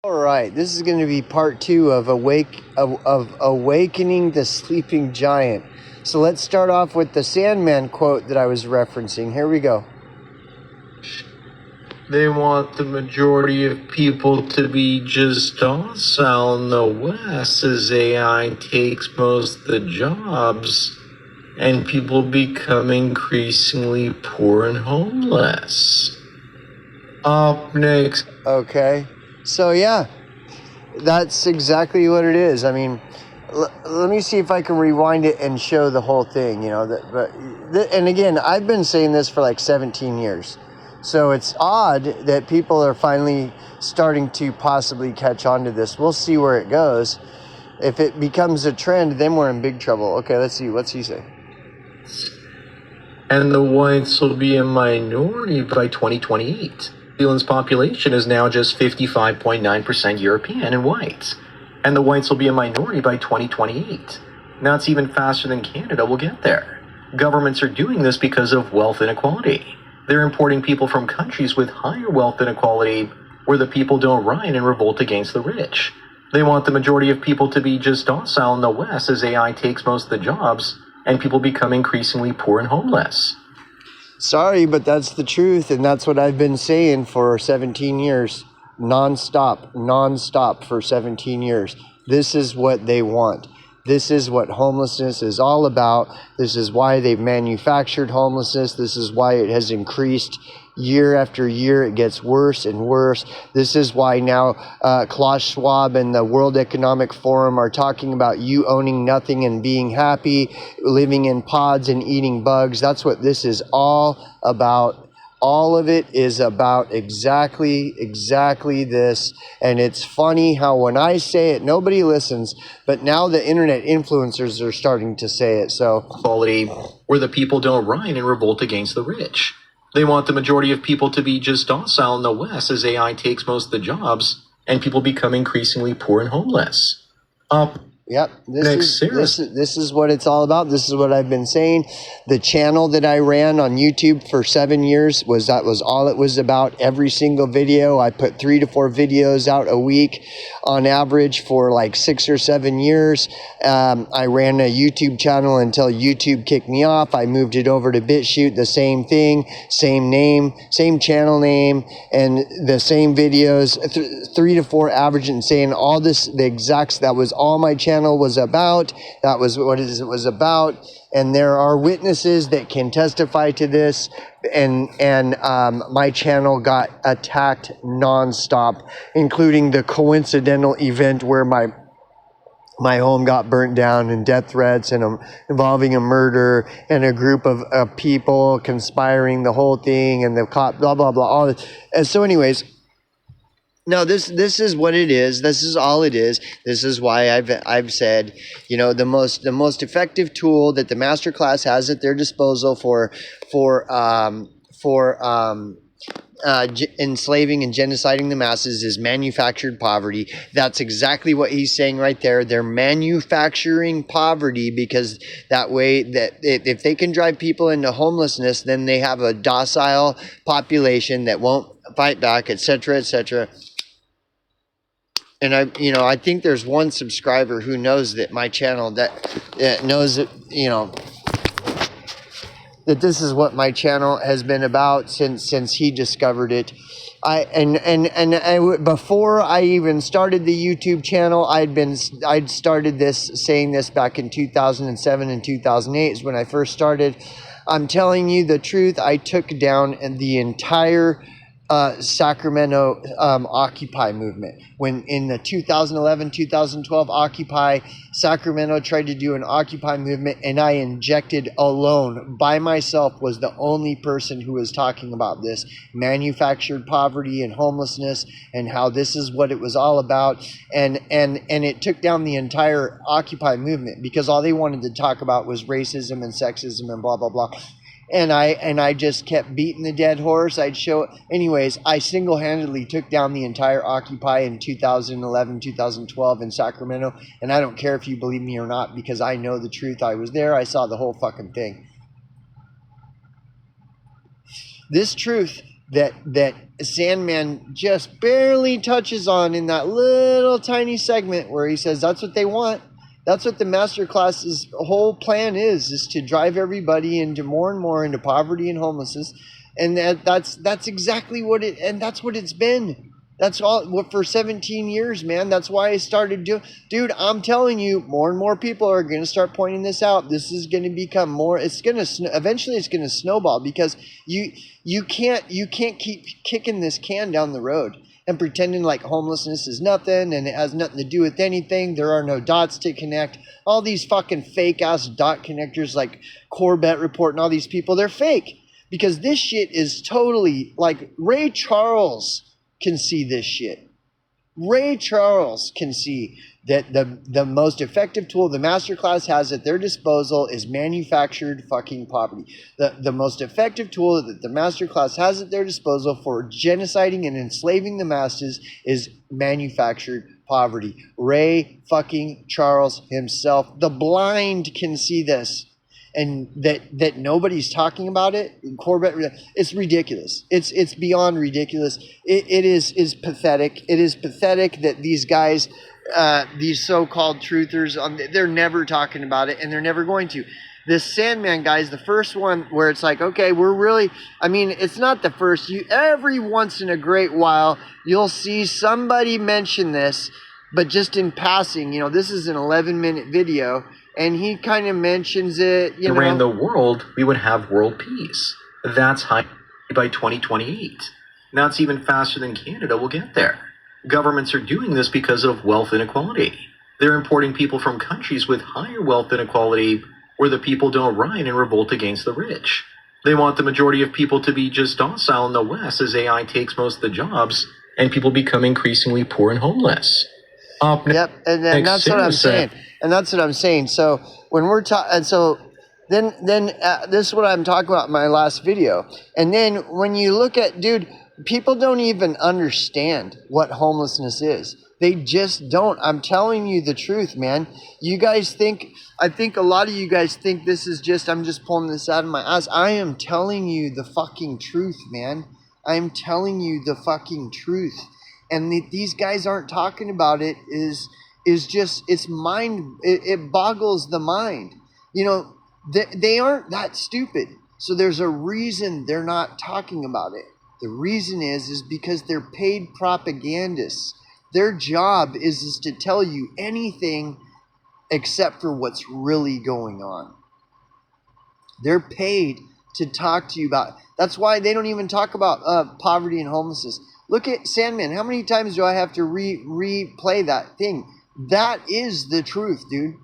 All right, this is going to be part two of awakening the sleeping giant. So let's start off with the Sandman quote that I was referencing. Here we go. They want the majority of people to be just docile in the West as AI takes most of the jobs and people become increasingly poor and homeless. Up next. Okay, so yeah, that's exactly what it is. I mean, let me see if I can rewind it and show the whole thing. And again, I've been saying this for like 17 years. So it's odd that people are finally starting to possibly catch on to this. We'll see where it goes. If it becomes a trend, then we're in big trouble. Okay, let's see. What's he say? And the whites will be a minority by 2028. New Zealand's population is now just 55.9% European and white. And the whites will be a minority by 2028. That's even faster than Canada will get there. Governments are doing this because of wealth inequality. They're importing people from countries with higher wealth inequality where the people don't riot and revolt against the rich. They want the majority of people to be just docile in the West as AI takes most of the jobs and people become increasingly poor and homeless. Sorry, but that's the truth, and that's what I've been saying for 17 years. Non-stop for 17 years. This is what they want. This is what homelessness is all about. This is why they've manufactured homelessness. This is why it has increased year after year. It gets worse and worse. This is why now Klaus Schwab and the World Economic Forum are talking about you owning nothing and being happy, living in pods and eating bugs. That's what this is all about. All of it is about exactly this. And it's funny how when I say it, nobody listens. But now the internet influencers are starting to say it. So quality where the people don't riot and revolt against the rich. They want the majority of people to be just docile in the West as AI takes most of the jobs and people become increasingly poor and homeless. Yep, this is what it's all about. This is what I've been saying. The channel that I ran on YouTube for 7 years was all it was about. Every single video, I put 3 to 4 videos out a week on average for like 6 or 7 years. I ran a YouTube channel until YouTube kicked me off. I moved it over to BitChute, the same thing, same name, same channel name, and the same videos, 3 to 4 average, and saying all this, the exacts, that was all my channel was about. That was what it was about. And there are witnesses that can testify to this. And my channel got attacked nonstop, including the coincidental event where my home got burnt down and death threats and involving a murder and a group of people conspiring the whole thing and the cop, blah, blah, blah. All this. And so anyways, no, this is what it is. This is all it is. This is why I've said, the most effective tool that the master class has at their disposal for enslaving and genociding the masses is manufactured poverty. That's exactly what he's saying right there. They're manufacturing poverty because that way, that if they can drive people into homelessness, then they have a docile population that won't fight back, etc., etc. And I think there's one subscriber who knows that my channel that knows that, that this is what my channel has been about since he discovered it. Before I even started the YouTube channel, I'd started saying this back in 2007 and 2008 is when I first started. I'm telling you the truth. I took down the entire Sacramento Occupy movement. When in the 2011, 2012 Occupy, Sacramento tried to do an Occupy movement, and I injected alone, by myself, was the only person who was talking about this manufactured poverty and homelessness and how this is what it was all about. And it took down the entire Occupy movement because all they wanted to talk about was racism and sexism and blah, blah, blah. And I just kept beating the dead horse. Anyways, I single-handedly took down the entire Occupy in 2011, 2012 in Sacramento. And I don't care if you believe me or not, because I know the truth. I was there. I saw the whole fucking thing. This truth that Sandman just barely touches on in that little tiny segment where he says that's what they want. That's what the masterclass's whole plan is to drive everybody into more and more into poverty and homelessness. And that's exactly what that's what it's been. That's all for 17 years, man. That's why I started doing. Dude, I'm telling you, more and more people are going to start pointing this out. This is going to become more. It's going to eventually. It's going to snowball because you can't keep kicking this can down the road and pretending like homelessness is nothing and it has nothing to do with anything. There are no dots to connect. All these fucking fake ass dot connectors like Corbett Report and all these people, they're fake because this shit is totally like Ray Charles can see this shit. Ray Charles can see that the most effective tool the masterclass has at their disposal is manufactured fucking poverty. The most effective tool that the masterclass has at their disposal for genociding and enslaving the masses is manufactured poverty. Ray fucking Charles himself. The blind can see this. And that nobody's talking about it. Corbett, it's ridiculous. It's beyond ridiculous. It is pathetic. It is pathetic that these guys, these so-called truthers, they're never talking about it, and they're never going to. This Sandman guy is the first one where it's like, okay, we're really. I mean, it's not the first. Every once in a great while, you'll see somebody mention this, but just in passing. This is an 11-minute video. And he kind of mentions it, If we ran the world, we would have world peace. That's high by 2028. That's even faster than Canada will get there. Governments are doing this because of wealth inequality. They're importing people from countries with higher wealth inequality where the people don't riot and revolt against the rich. They want the majority of people to be just docile in the West as AI takes most of the jobs and people become increasingly poor and homeless. Yep, and then that's what I'm saying. And that's what I'm saying. So when we're talking, and so then this is what I'm talking about in my last video. And then when you look at, dude, people don't even understand what homelessness is. They just don't. I'm telling you the truth, man. You guys I think a lot of you guys think this is just, I'm just pulling this out of my ass. I am telling you the fucking truth, man. I'm telling you the fucking truth. And these guys aren't talking about it is just, it's mind, it boggles the mind. They aren't that stupid. So there's a reason they're not talking about it. The reason is because they're paid propagandists. Their job is to tell you anything except for what's really going on. They're paid to talk to you about. That's why they don't even talk about poverty and homelessness. Look at Sandman. How many times do I have to replay that thing? That is the truth, dude.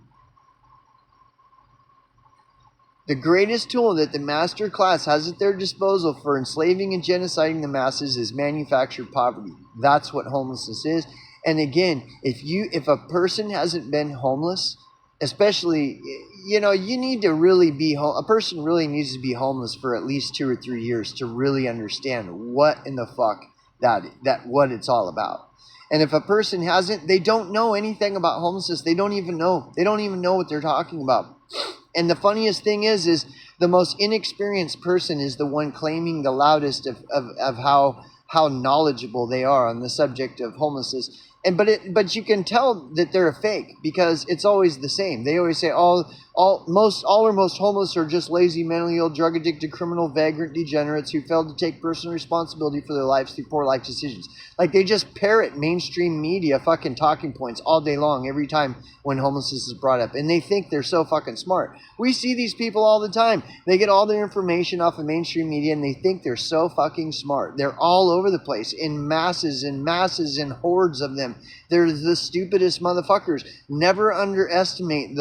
The greatest tool that the master class has at their disposal for enslaving and genociding the masses is manufactured poverty. That's what homelessness is. And again, if a person hasn't been homeless, especially, you need to really be a person really needs to be homeless for at least 2 or 3 years to really understand what in the fuck what it's all about. And if a person hasn't, they don't know anything about homelessness. They don't even know what they're talking about. And the funniest thing is the most inexperienced person is the one claiming the loudest of how knowledgeable they are on the subject of homelessness. But you can tell that they're a fake because it's always the same. They always say all or most homeless are just lazy, mentally ill, drug addicted, criminal, vagrant degenerates who failed to take personal responsibility for their lives through poor life decisions. Like they just parrot mainstream media fucking talking points all day long every time when homelessness is brought up. And they think they're so fucking smart. We see these people all the time. They get all their information off of mainstream media and they think they're so fucking smart. They're all over the place in masses and masses and hordes of them. They're the stupidest motherfuckers. Never underestimate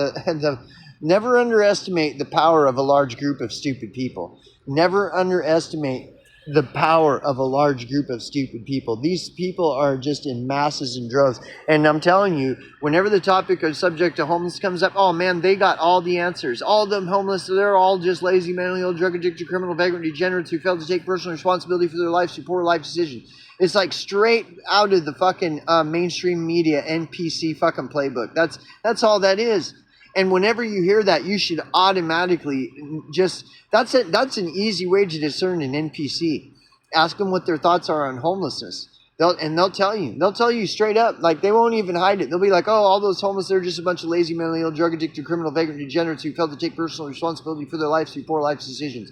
Never underestimate the power of a large group of stupid people. Never underestimate the power of a large group of stupid people. These people are just in masses and droves. And I'm telling you, whenever the topic or subject of homeless comes up, oh man, they got all the answers. All them homeless, they're all just lazy, mentally ill, drug addicted, criminal, vagrant, degenerates who failed to take personal responsibility for their lives through poor life decisions. It's like straight out of the fucking mainstream media NPC fucking playbook. That's all that is. And whenever you hear that, you should automatically just, that's an easy way to discern an NPC. Ask them what their thoughts are on homelessness. They'll tell you straight up. Like, they won't even hide it. They'll be like, oh, all those homeless, they're just a bunch of lazy, mentally ill, drug addicted, criminal, vagrant degenerates who fail to take personal responsibility for their lives through poor life decisions.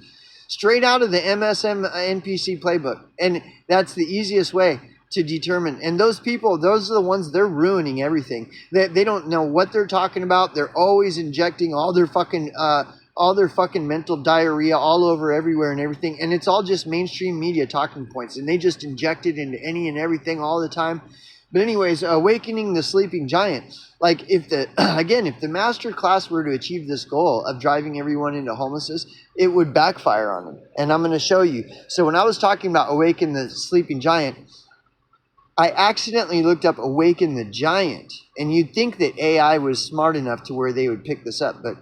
Straight out of the MSM NPC playbook. And that's the easiest way to determine. And those people, those are the ones, they're ruining everything. They don't know what they're talking about. They're always injecting all their fucking mental diarrhea all over everywhere and everything. And it's all just mainstream media talking points. And they just inject it into any and everything all the time. But anyways, awakening the sleeping giant. Like, if the master class were to achieve this goal of driving everyone into homelessness, it would backfire on them. And I'm going to show you. So when I was talking about awaken the sleeping giant, I accidentally looked up awaken the giant. And you'd think that AI was smart enough to where they would pick this up, but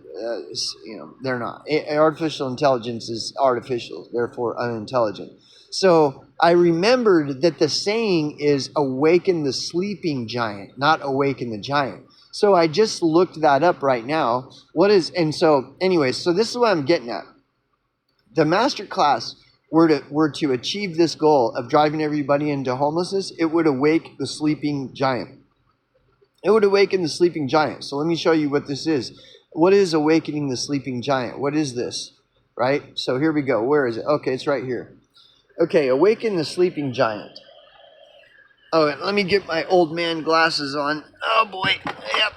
they're not. Artificial intelligence is artificial, therefore unintelligent. So I remembered that the saying is awaken the sleeping giant, not awaken the giant. So I just looked that up right now. So this is what I'm getting at. The master class were to achieve this goal of driving everybody into homelessness, it would awake the sleeping giant. It would awaken the sleeping giant. So let me show you what this is. What is awakening the sleeping giant? What is this? Right? So here we go. Where is it? Okay, it's right here. Okay, awaken the sleeping giant. Oh, let me get my old man glasses on. Oh boy. Yep.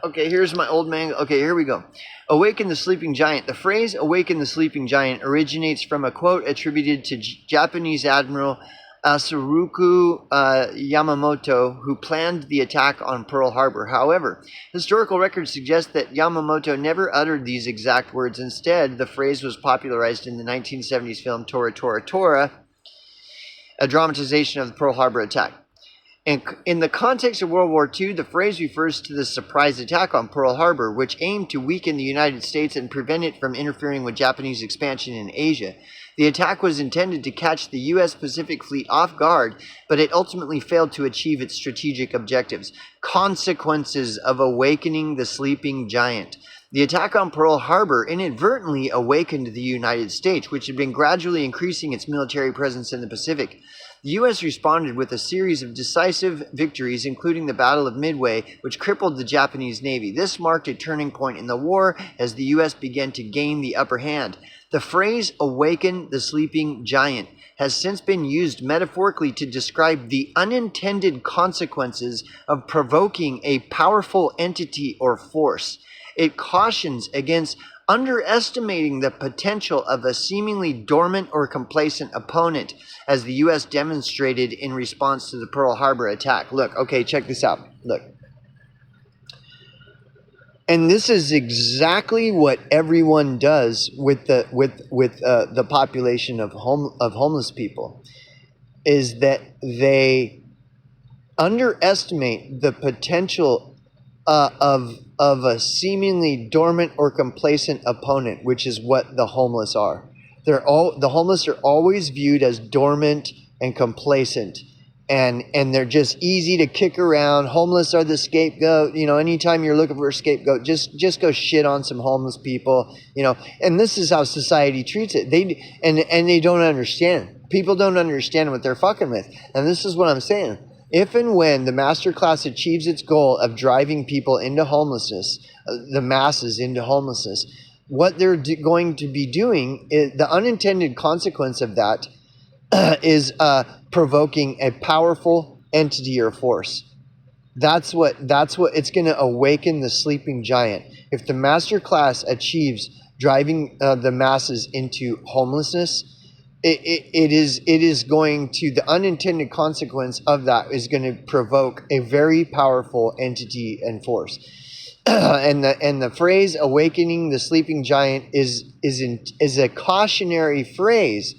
Okay, here's my old man. Okay, here we go. Awaken the sleeping giant. The phrase awaken the sleeping giant originates from a quote attributed to Japanese Admiral Asuruku Yamamoto, who planned the attack on Pearl Harbor. However, historical records suggest that Yamamoto never uttered these exact words. Instead, the phrase was popularized in the 1970s film Tora Tora Tora, a dramatization of the Pearl Harbor attack. And in the context of World War II, the phrase refers to the surprise attack on Pearl Harbor, which aimed to weaken the United States and prevent it from interfering with Japanese expansion in Asia. The attack was intended to catch the U.S. Pacific Fleet off guard, but it ultimately failed to achieve its strategic objectives. Consequences of awakening the sleeping giant. The attack on Pearl Harbor inadvertently awakened the United States, which had been gradually increasing its military presence in the Pacific. The U.S. responded with a series of decisive victories, including the Battle of Midway, which crippled the Japanese Navy. This marked a turning point in the war as the U.S. began to gain the upper hand. The phrase, awaken the sleeping giant, has since been used metaphorically to describe the unintended consequences of provoking a powerful entity or force. It cautions against underestimating the potential of a seemingly dormant or complacent opponent, as the U.S. demonstrated in response to the Pearl Harbor attack. Look, okay, check this out. Look. And this is exactly what everyone does with the population of homeless people, is that they underestimate the potential of a seemingly dormant or complacent opponent, which is what the homeless are. The homeless are always viewed as dormant and complacent, and they're just easy to kick around. Homeless are the scapegoat. Anytime you're looking for a scapegoat, just go shit on some homeless people. And this is how society treats it. They don't understand. People don't understand what they're fucking with. And this is what I'm saying. If and when the master class achieves its goal of driving people into homelessness, the masses into homelessness, what they're going to be doing, is the unintended consequence of that is provoking a powerful entity or force. That's what it's going to awaken the sleeping giant. If the master class achieves driving the masses into homelessness, it is going to, the unintended consequence of that is going to provoke a very powerful entity and force. And the phrase awakening the sleeping giant is a cautionary phrase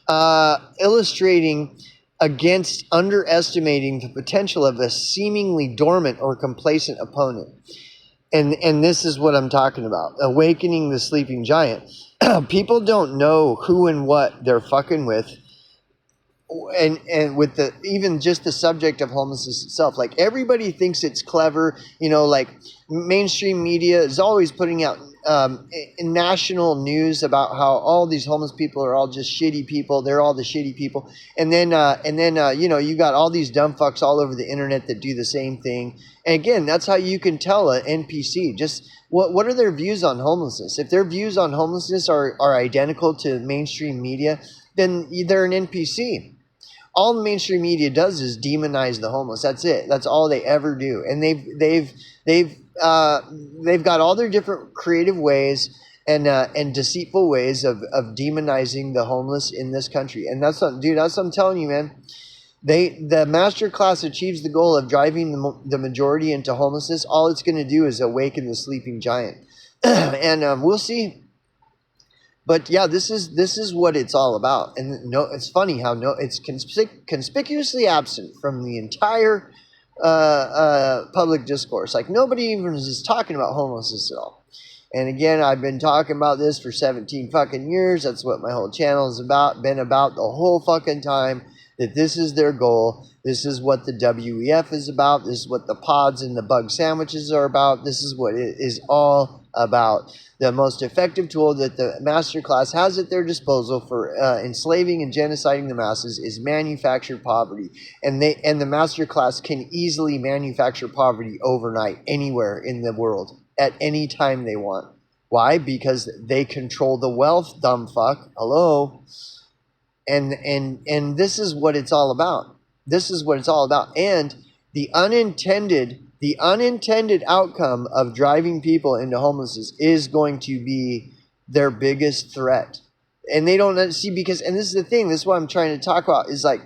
illustrating against underestimating the potential of a seemingly dormant or complacent opponent. And this is what I'm talking about. Awakening the sleeping giant. People don't know who and what they're fucking with. And with even just the subject of homelessness itself, like, everybody thinks it's clever, like mainstream media is always putting out in national news about how all these homeless people are all just shitty people. They're all the shitty people. And then you know, you got all these dumb fucks all over the internet that do the same thing. And again, that's how you can tell an NPC. Just what are their views on homelessness? If their views on homelessness are identical to mainstream media, then they're an NPC. All the mainstream media does is demonize the homeless. That's it. That's all they ever do. And they've got all their different creative ways and deceitful ways of demonizing the homeless in this country. And that's what, dude, that's what I'm telling you, man. The master class achieves the goal of driving the majority into homelessness. All it's going to do is awaken the sleeping giant. And we'll see. But yeah, this is what it's all about. And no, it's funny how it's conspicuously absent from the entire public discourse. Like nobody even is talking about homelessness at all. And again, I've been talking about this for 17 fucking years. That's what my whole channel is been about the whole fucking time. That this is their goal. This is what the WEF is about. This is what the pods and the bug sandwiches are about. This is what it is all about. The most effective tool that the master class has at their disposal for enslaving and genociding the masses is manufactured poverty. And the master class can easily manufacture poverty overnight, anywhere in the world, at any time they want. Why? Because they control the wealth, dumb fuck. Hello? And this is what it's all about. This is what it's all about. And the unintended outcome of driving people into homelessness is going to be their biggest threat. And they don't see, because, and this is the thing, this is what I'm trying to talk about, is like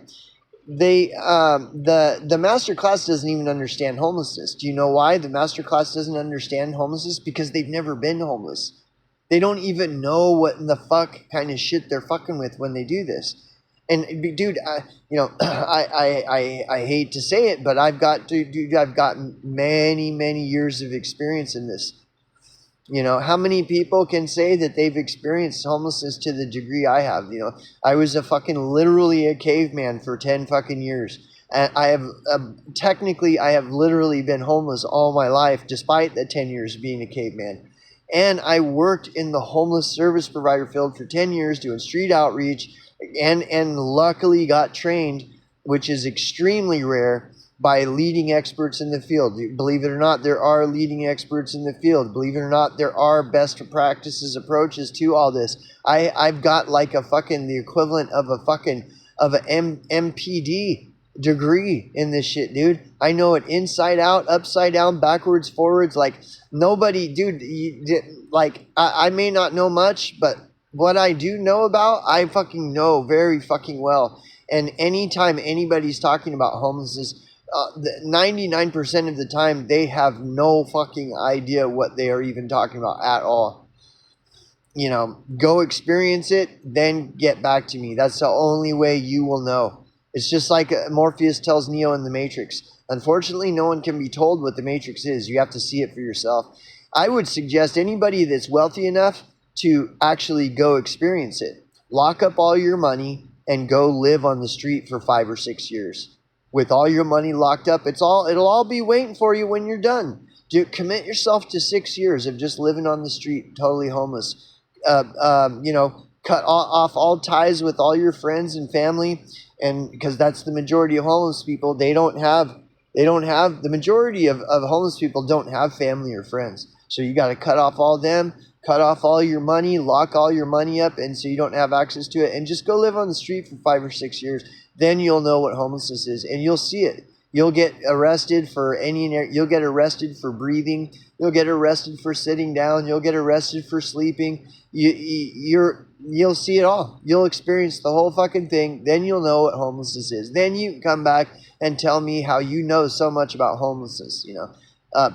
the master class doesn't even understand homelessness. Do you know why the master class doesn't understand homelessness? Because they've never been homeless. They don't even know what in the fuck kind of shit they're fucking with when they do this. And dude, you know, I hate to say it, but I've got many years of experience in this. You know, how many people can say that they've experienced homelessness to the degree I have? You know, I was literally a caveman for 10 fucking years. And I have literally been homeless all my life, despite the 10 years being a caveman. And I worked in the homeless service provider field for 10 years doing street outreach and luckily got trained, which is extremely rare, by leading experts in the field. Believe it or not, there are leading experts in the field. Believe it or not, there are best practices approaches to all this. I've got like the equivalent of an MPD degree in this shit, dude. I know it inside out, upside down, backwards, forwards. Like nobody, dude. I may not know much, but what I do know about, I fucking know very fucking well. And anytime anybody's talking about homelessness, 99% of the time they have no fucking idea what they are even talking about at all. You know, go experience it, then get back to me. That's the only way you will know. It's just like Morpheus tells Neo in the Matrix. Unfortunately, no one can be told what the Matrix is. You have to see it for yourself. I would suggest anybody that's wealthy enough to actually go experience it. Lock up all your money and go live on the street for 5 or 6 years. With all your money locked up, it'll all be waiting for you when you're done. Commit yourself to 6 years of just living on the street, totally homeless. You know, cut off all ties with all your friends and family, and because that's the majority of homeless people. The majority of homeless people don't have family or friends. So you got to cut off all them, cut off all your money, lock all your money up, and so you don't have access to it, and just go live on the street for 5 or 6 years. Then you'll know what homelessness is, and you'll see it. You'll get arrested you'll get arrested for breathing. You'll get arrested for sitting down. You'll get arrested for sleeping. You'll see it all. You'll experience the whole fucking thing. Then you'll know what homelessness is. Then you can come back and tell me how you know so much about homelessness. You know,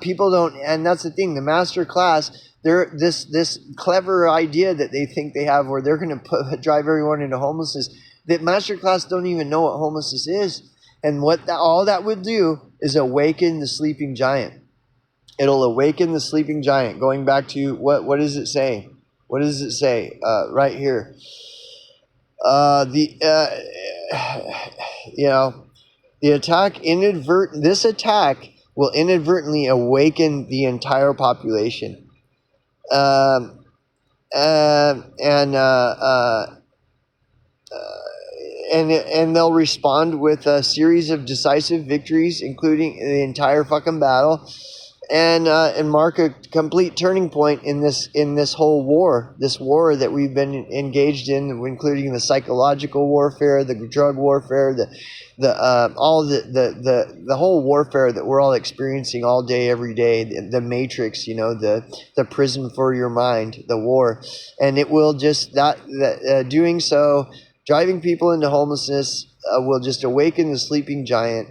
people don't, and that's the thing. The master class, they're this clever idea that they think they have, where they're going to drive everyone into homelessness. That master class don't even know what homelessness is. And all that would do is awaken the sleeping giant. It'll awaken the sleeping giant. Going back to what does it say? What does it say? Right here. This attack will inadvertently awaken the entire population. Um, and and they'll respond with a series of decisive victories, including the entire fucking battle, and mark a complete turning point in this whole war, this war that we've been engaged in, including the psychological warfare, the drug warfare, the whole warfare that we're all experiencing all day, every day, the matrix, the prison for your mind, the war, and it will just doing so, driving people into homelessness, will just awaken the sleeping giant,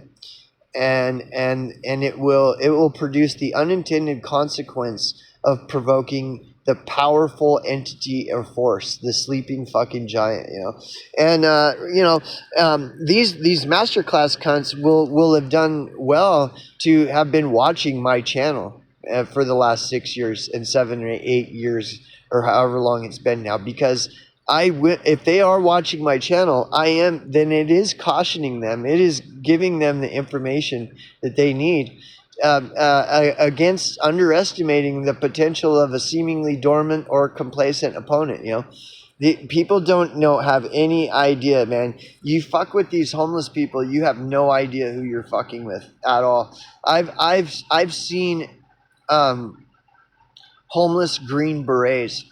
and it will produce the unintended consequence of provoking the powerful entity or force, the sleeping fucking giant, and these masterclass cunts will have done well to have been watching my channel for the last 6 years and 7 or 8 years or however long it's been now, because if they are watching my channel, then it is cautioning them. It is giving them the information that they need, against underestimating the potential of a seemingly dormant or complacent opponent. The people don't have any idea, man. You fuck with these homeless people, you have no idea who you're fucking with at all. I've seen homeless Green Berets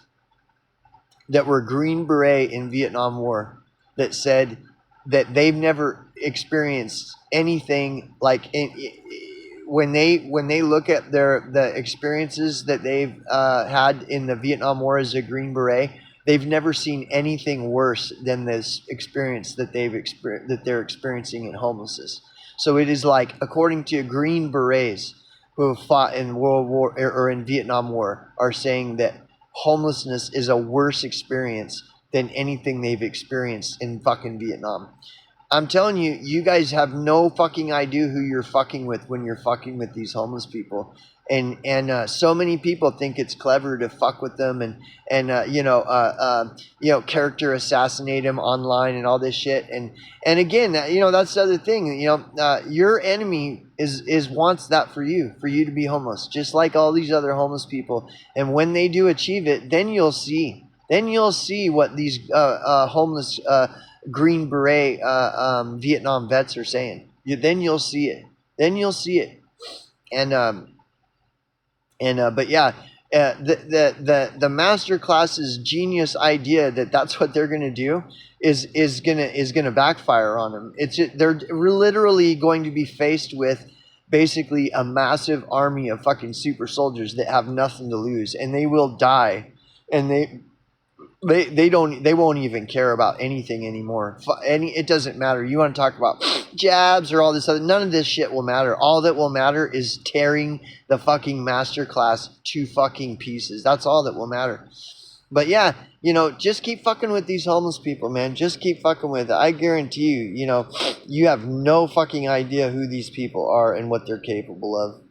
that were Green Beret in Vietnam War that said that they've never experienced anything like when they look at the experiences that they've had in the Vietnam War as a Green Beret, they've never seen anything worse than this experience that they're experiencing in homelessness. So it is like, according to Green Berets who have fought in World War or in Vietnam War, are saying that homelessness is a worse experience than anything they've experienced in fucking Vietnam. I'm telling you, you guys have no fucking idea who you're fucking with when you're fucking with these homeless people. And so many people think it's clever to fuck with them and character assassinate them online and all this shit. And again, that's the other thing. Your enemy wants that for you to be homeless, just like all these other homeless people. And when they do achieve it, then you'll see what these homeless Green Beret Vietnam vets are saying. Then you'll see it. But yeah, the master class's genius idea that's what they're gonna do is gonna backfire on them. They're literally going to be faced with basically a massive army of fucking super soldiers that have nothing to lose, and they will die, and they won't even care about anything anymore. It doesn't matter. You want to talk about jabs or all this other, none of this shit will matter. All that will matter is tearing the fucking masterclass to fucking pieces. That's all that will matter. But yeah, just keep fucking with these homeless people, man. Just keep fucking with it. I guarantee you, you have no fucking idea who these people are and what they're capable of.